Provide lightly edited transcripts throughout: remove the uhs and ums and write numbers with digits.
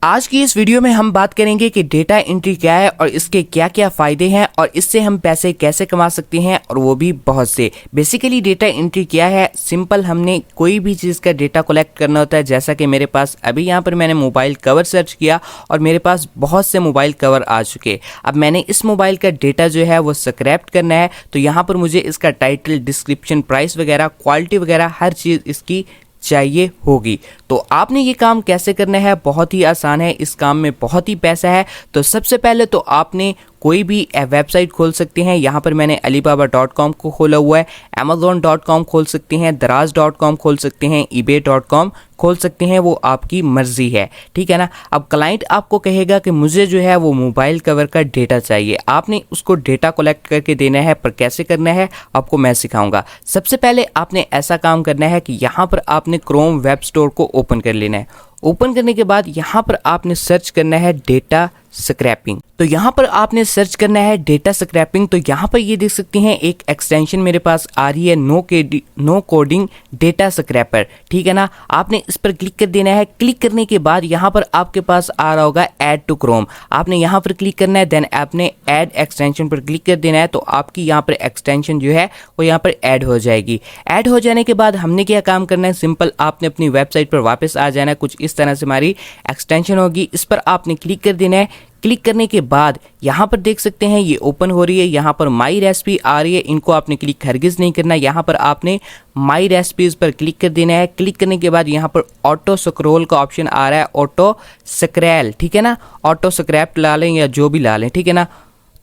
आज की इस वीडियो में हम बात करेंगे कि डेटा एंट्री क्या है और इसके क्या क्या फ़ायदे हैं और इससे हम पैसे कैसे कमा सकते हैं, और वो भी बहुत से। बेसिकली डेटा एंट्री क्या है, सिंपल हमने कोई भी चीज़ का डेटा कलेक्ट करना होता है। जैसा कि मेरे पास अभी यहाँ पर मैंने मोबाइल कवर सर्च किया और मेरे पास बहुत से मोबाइल कवर आ चुके। अब मैंने इस मोबाइल का डेटा जो है वो स्क्रैप करना है, तो यहाँ पर मुझे इसका टाइटल, डिस्क्रिप्शन, प्राइस वगैरह, क्वालिटी वगैरह हर चीज़ इसकी चाहिए होगी। तो आपने ये काम कैसे करना है, बहुत ही आसान है। इस काम में बहुत ही पैसा है। तो सबसे पहले तो आपने कोई भी वेबसाइट खोल सकते हैं। यहाँ पर मैंने alibaba.com को खोला हुआ है, amazon.com खोल सकते हैं, daraz.com खोल सकते हैं, ebay.com खोल सकते हैं, वो आपकी मर्जी है, ठीक है ना। अब क्लाइंट आपको कहेगा कि मुझे जो है वो मोबाइल कवर का डेटा चाहिए, आपने उसको डेटा कलेक्ट करके देना है। पर कैसे करना है आपको मैं सिखाऊंगा। सबसे पहले आपने ऐसा काम करना है कि यहाँ पर आपने क्रोम वेब स्टोर को ओपन कर लेना है। ओपन करने के बाद यहाँ पर आपने सर्च करना है डेटा स्क्रैपिंग। तो यहाँ पर आपने सर्च करना है डेटा स्क्रैपिंग। तो यहाँ पर ये देख सकते हैं एक एक्सटेंशन मेरे पास आ रही है, नो कोडिंग डेटा स्क्रैपर, ठीक है ना। आपने इस पर क्लिक कर देना है। क्लिक करने के बाद यहाँ पर आपके पास आ रहा होगा ऐड टू क्रोम, आपने यहाँ पर क्लिक करना है। देन आपने ऐड एक्सटेंशन पर क्लिक कर देना है। तो आपकी यहाँ पर एक्सटेंशन जो है वो यहाँ पर ऐड हो जाएगी। ऐड हो जाने के बाद हमने क्या काम करना है, सिंपल आपने अपनी वेबसाइट पर वापस आ जाना है। कुछ इस तरह से हमारी एक्सटेंशन होगी, इस पर आपने क्लिक कर देना है। क्लिक करने के बाद यहाँ पर देख सकते हैं ये ओपन हो रही है। यहाँ पर माई रेसिपी आ रही है, इनको आपने क्लिक हरगिज नहीं करना। यहाँ पर आपने माई रेसिपीज पर क्लिक कर देना है। क्लिक करने के बाद यहाँ पर ऑटो स्क्रॉल का ऑप्शन आ रहा है, ऑटो स्क्रैल, ठीक है ना। ऑटो स्क्रैप ला लें या जो भी ला लें, ठीक है ना।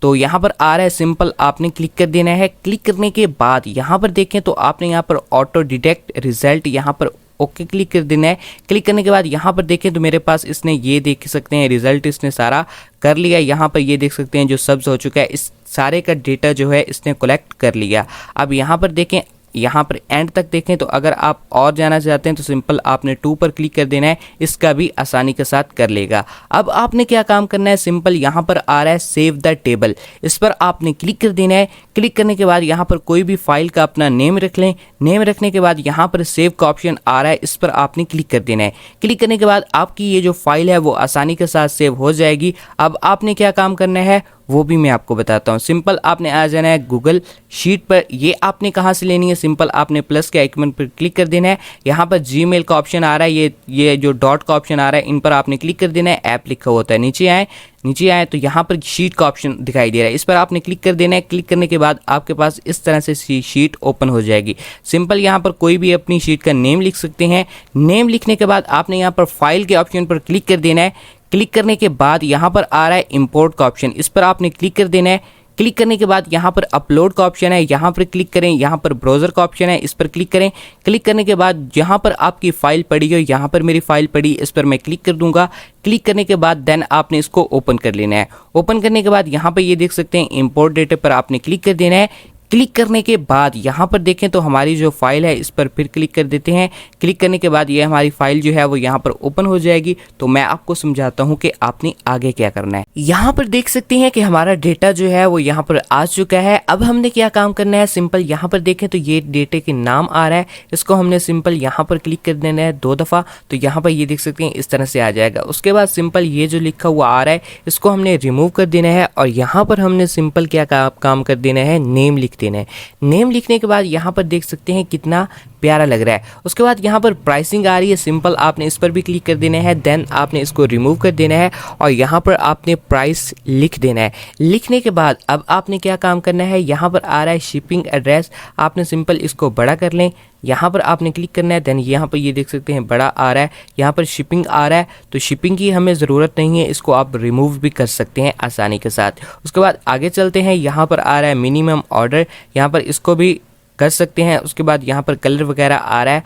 तो यहाँ पर आ रहा है, सिंपल आपने क्लिक कर देना है। क्लिक करने के बाद यहाँ पर देखें तो आपने यहाँ पर ऑटो डिटेक्ट रिजल्ट, यहाँ पर ओके क्लिक कर देना है। क्लिक करने के बाद यहाँ पर देखें तो मेरे पास इसने ये देख सकते हैं रिजल्ट इसने सारा कर लिया। यहाँ पर ये देख सकते हैं जो सब्स हो चुका है, इस सारे का डेटा जो है इसने कलेक्ट कर लिया। अब यहाँ पर देखें, यहाँ पर एंड तक देखें तो अगर आप और जाना चाहते हैं तो सिंपल आपने 2 पर क्लिक कर देना है, इसका भी आसानी के साथ कर लेगा। अब आपने क्या काम करना है, सिंपल यहाँ पर आ रहा है सेव द टेबल, इस पर आपने क्लिक कर देना है। क्लिक करने के बाद यहाँ पर कोई भी फाइल का अपना नेम रख लें। नेम रखने के बाद यहाँ पर सेव का ऑप्शन आ रहा है, इस पर आपने क्लिक कर देना है। क्लिक करने के बाद आपकी ये जो फाइल है वो आसानी के साथ सेव हो जाएगी। अब आपने क्या काम करना है वो भी मैं आपको बताता हूँ। सिंपल आपने आ जाना है गूगल शीट पर। ये आपने कहाँ से लेनी है, सिंपल आपने प्लस के आइकन पर क्लिक कर देना है। यहाँ पर जीमेल का ऑप्शन आ रहा है, ये जो डॉट का ऑप्शन आ रहा है, इन पर आपने क्लिक कर देना है। ऐप लिखा होता है, नीचे आए तो यहाँ पर शीट का ऑप्शन दिखाई दे रहा है, इस पर आपने क्लिक कर देना है। क्लिक करने के बाद आपके पास इस तरह से शीट ओपन हो जाएगी। सिंपल यहाँ पर कोई भी अपनी शीट का नेम लिख सकते हैं। नेम लिखने के बाद आपने यहाँ पर फाइल के ऑप्शन पर क्लिक कर देना है। क्लिक करने के बाद यहाँ पर आ रहा है इंपोर्ट का ऑप्शन, इस पर आपने क्लिक कर देना है। क्लिक करने के बाद यहाँ पर अपलोड का ऑप्शन है, यहाँ पर क्लिक करें। यहाँ पर ब्राउज़र का ऑप्शन है, इस पर क्लिक करें। क्लिक करने के बाद जहाँ पर आपकी फ़ाइल पड़ी हो, यहाँ पर मेरी फ़ाइल पड़ी, इस पर मैं क्लिक कर दूंगा। क्लिक करने के बाद देन आपने इसको ओपन कर लेना है। ओपन करने के बाद यहाँ पर ये देख सकते हैं इंपोर्ट डेटा पर आपने क्लिक कर देना है। क्लिक करने के बाद यहाँ पर देखें तो हमारी जो फाइल है इस पर फिर क्लिक कर देते हैं। क्लिक करने के बाद ये हमारी फाइल जो है वो यहाँ पर ओपन हो जाएगी। तो मैं आपको समझाता हूँ कि आपने आगे क्या करना है। यहाँ पर देख सकते हैं कि हमारा डेटा जो है वो यहाँ पर आ चुका है। अब हमने क्या काम करना है, सिंपल यहाँ पर देखें तो ये डेटे के नाम आ रहा है, इसको हमने सिंपल यहाँ पर क्लिक कर देना है 2 दफ़ा। तो यहाँ पर ये देख सकते हैं इस तरह से आ जाएगा। उसके बाद सिंपल ये जो लिखा हुआ आ रहा है इसको हमने रिमूव कर देना है और यहाँ पर हमने सिंपल क्या काम कर देना है, नेम लिख देना है। नेम लिखने के बाद यहाँ पर देख सकते हैं कितना प्यारा लग रहा है। उसके बाद यहाँ पर प्राइसिंग आ रही है, सिंपल आपने इस पर भी क्लिक कर देना है। देन आपने इसको रिमूव कर देना है और यहाँ पर आपने प्राइस लिख देना है। लिखने के बाद अब आपने क्या काम करना है, यहाँ पर आ रहा है शिपिंग एड्रेस, आपने सिंपल इसको बड़ा कर लें। यहाँ पर आपने क्लिक करना है। देन यहाँ पर ये देख सकते हैं बड़ा आ रहा है, यहाँ पर शिपिंग आ रहा है। तो शिपिंग की हमें ज़रूरत नहीं है, इसको आप रिमूव भी कर सकते हैं आसानी के साथ। उसके बाद आगे चलते हैं। यहाँ पर आ रहा है मिनिमम ऑर्डर, यहाँ पर इसको भी कर सकते हैं। उसके बाद यहाँ पर कलर वगैरह आ रहा है,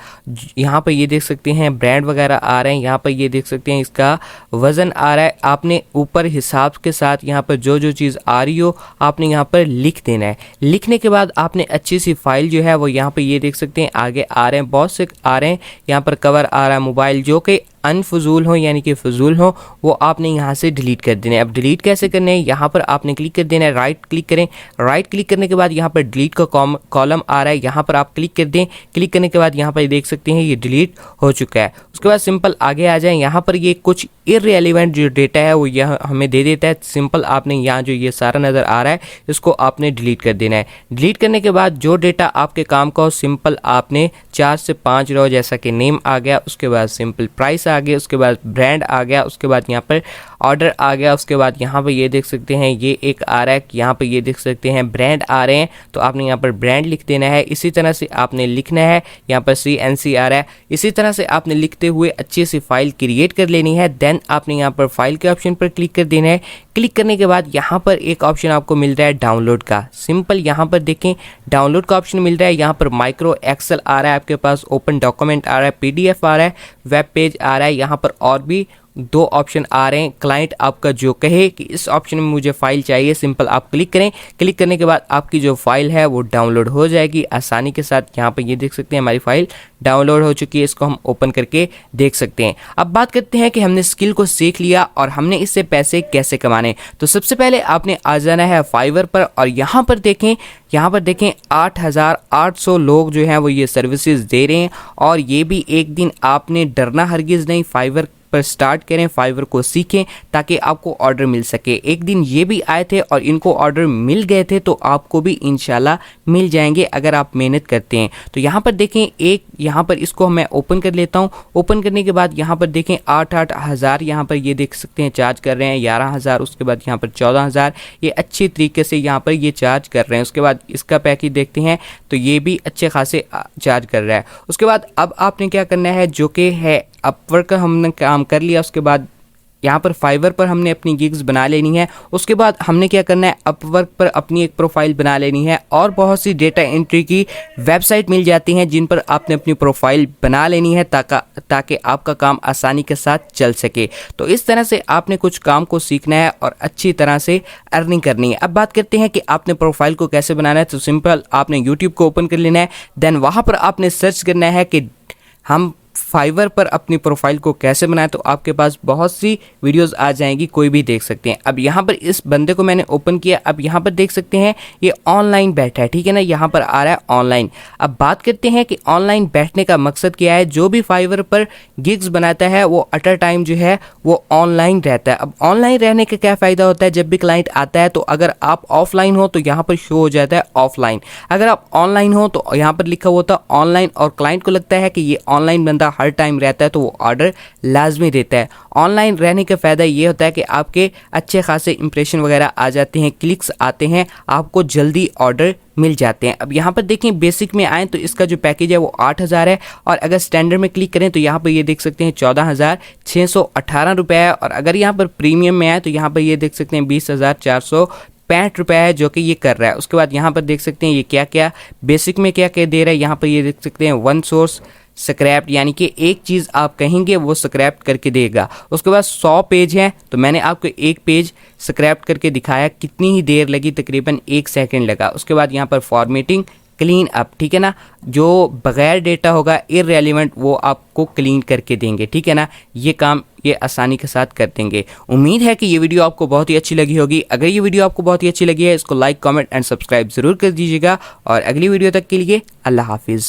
यहाँ पर ये देख सकते हैं ब्रांड वगैरह आ रहे हैं। यहाँ पर ये देख सकते हैं इसका वज़न आ रहा है। आपने ऊपर हिसाब के साथ यहाँ पर जो जो चीज़ आ रही हो आपने यहाँ पर लिख देना है। लिखने के बाद आपने अच्छी सी फाइल जो है वो यहाँ पर ये देख सकते हैं आगे आ रहे हैं, बहुत से आ रहे हैं। यहाँ पर कवर आ रहा है मोबाइल, जो कि अनफजूल हो यानी कि फजूल हो वो आपने यहाँ से डिलीट कर देना है। अब डिलीट कैसे करने हैं, यहाँ पर आपने क्लिक कर देना है, राइट क्लिक करें। राइट क्लिक करने के बाद यहाँ पर डिलीट का कॉलम आ रहा है, यहाँ पर आप क्लिक कर दें। क्लिक करने के बाद यहाँ पर देख सकते हैं ये डिलीट हो चुका है। उसके बाद सिंपल आगे आ जाए, यहाँ पर ये कुछ इररिलेवेंट जो डेटा है वो यह हमें दे देता है। सिंपल आपने यहाँ जो ये सारा नज़र आ रहा है इसको आपने डिलीट कर देना है। डिलीट करने के बाद जो डेटा आपके काम का हो सिंपल आपने 4 से 5 रो, जैसा कि नेम आ गया, उसके बाद सिंपल प्राइस आ गया, उसके बाद ब्रांड आ गया, उसके बाद यहाँ पर ऑर्डर आ गया, उसके बाद यहाँ पर ये देख सकते हैं ये एक आ रहा है, यहाँ पर ये देख सकते हैं ब्रांड आ रहे हैं, तो आपने यहाँ पर ब्रांड लिख देना है। इसी तरह से आपने लिखना है, यहाँ पर CNC आ रहा है, इसी तरह से आपने लिखते हुए अच्छी सी फाइल क्रिएट कर लेनी है। देन आपने यहाँ पर फाइल के ऑप्शन पर क्लिक कर देना है। क्लिक करने के बाद यहाँ पर एक ऑप्शन आपको मिल रहा है डाउनलोड का। सिंपल यहाँ पर देखें डाउनलोड का ऑप्शन मिल रहा है, यहाँ पर माइक्रो एक्सेल आ रहा है आपके पास, ओपन डॉक्यूमेंट आ रहा है, PDF आ रहा है, वेब पेज आ रहा है, यहाँ पर और भी 2 ऑप्शन आ रहे हैं। क्लाइंट आपका जो कहे कि इस ऑप्शन में मुझे फाइल चाहिए, सिंपल आप क्लिक करें। क्लिक करने के बाद आपकी जो फाइल है वो डाउनलोड हो जाएगी आसानी के साथ। यहाँ पर ये देख सकते हैं हमारी फाइल डाउनलोड हो चुकी है, इसको हम ओपन करके देख सकते हैं। अब बात करते हैं कि हमने स्किल को सीख लिया और हमने इससे पैसे कैसे कमाने। तो सबसे पहले आपने आ जाना है फाइवर पर और यहाँ पर देखें 8,800 लोग जो हैं वो ये सर्विसेज दे रहे हैं। और ये भी एक दिन आपने डरना हरगिज़ नहीं, फाइवर पर स्टार्ट करें, फाइवर को सीखें ताकि आपको ऑर्डर मिल सके। एक दिन ये भी आए थे और इनको ऑर्डर मिल गए थे, तो आपको भी इंशाल्लाह मिल जाएंगे अगर आप मेहनत करते हैं। तो यहाँ पर देखें एक, यहाँ पर इसको मैं ओपन कर लेता हूँ। ओपन करने के बाद यहाँ पर देखें 8,000 यहाँ पर ये देख सकते हैं चार्ज कर रहे हैं, 11,000, उसके बाद यहाँ पर 14,000, ये अच्छी तरीके से यहाँ पर ये चार्ज कर रहे हैं। उसके बाद इसका पैकेज देखते हैं तो ये भी अच्छे खासे चार्ज कर रहा है। उसके बाद अब आपने क्या करना है, जो कि है अपवर्क का हमने काम कर लिया। उसके बाद यहाँ पर फाइवर पर हमने अपनी गिग्स बना लेनी है। उसके बाद हमने क्या करना है, अपवर्क पर अपनी एक प्रोफाइल बना लेनी है। और बहुत सी डेटा एंट्री की वेबसाइट मिल जाती हैं जिन पर आपने अपनी प्रोफाइल बना लेनी है ताकि आपका काम आसानी के साथ चल सके। तो इस तरह से आपने कुछ काम को सीखना है और अच्छी तरह से अर्निंग करनी है। अब बात करते हैं कि आपने प्रोफाइल को कैसे बनाना है। तो सिंपल आपने यूट्यूब को ओपन कर लेना है। देन वहाँ पर आपने सर्च करना है कि हम फाइवर पर अपनी प्रोफाइल को कैसे बनाएं। तो आपके पास बहुत सी वीडियोस आ जाएंगी, कोई भी देख सकते हैं। अब यहाँ पर इस बंदे को मैंने ओपन किया। अब यहाँ पर देख सकते हैं ये ऑनलाइन बैठा है, ठीक है ना, यहाँ पर आ रहा है ऑनलाइन। अब बात करते हैं कि ऑनलाइन बैठने का मकसद क्या है। जो भी फाइवर पर गिग्स बनाता है वो एट अ टाइम जो है वो ऑनलाइन रहता है। अब ऑनलाइन रहने का क्या फ़ायदा होता है, जब भी क्लाइंट आता है तो अगर आप ऑफलाइन हो तो यहाँ पर शो हो जाता है ऑफलाइन, अगर आप ऑनलाइन हो तो यहाँ पर लिखा होता है ऑनलाइन। और क्लाइंट को लगता है कि ये ऑनलाइन बंदा हर टाइम रहता है तो वो ऑर्डर लाजमी देता है। ऑनलाइन रहने का फ़ायदा ये होता है कि आपके अच्छे खासे इंप्रेशन वगैरह आ जाते हैं, क्लिक्स आते हैं, आपको जल्दी ऑर्डर मिल जाते हैं। अब यहाँ पर देखें बेसिक में आएँ तो इसका जो पैकेज है वो 8,000 है। और अगर स्टैंडर्ड में क्लिक करें तो यहाँ पर ये देख सकते हैं 14,618 रुपये है। और अगर यहाँ पर प्रीमियम में आए तो यहाँ पर ये देख सकते हैं 20,465 रुपये है जो कि ये कर रहा है। उसके बाद यहाँ पर देख सकते हैं ये क्या क्या बेसिक में क्या क्या दे रहा है। यहाँ पर ये देख सकते हैं 1 सोर्स स्क्रैप्ड, यानी कि एक चीज़ आप कहेंगे वो स्क्रैप्ड करके देगा। उसके बाद 100 पेज हैं तो मैंने आपको एक पेज स्क्रैप्ड करके दिखाया, कितनी ही देर लगी, तकरीबन 1 सेकंड लगा। उसके बाद यहाँ पर फॉर्मेटिंग क्लीन अप, ठीक है ना, जो बगैर डेटा होगा इररेलेवेंट वो आपको क्लीन करके देंगे, ठीक है ना, ये काम ये आसानी के साथ कर देंगे। उम्मीद है कि ये वीडियो आपको बहुत ही अच्छी लगी होगी। अगर ये वीडियो आपको बहुत ही अच्छी लगी है इसको लाइक, कमेंट एंड सब्सक्राइब ज़रूर कर दीजिएगा। और अगली वीडियो तक के लिए अल्लाह हाफिज़।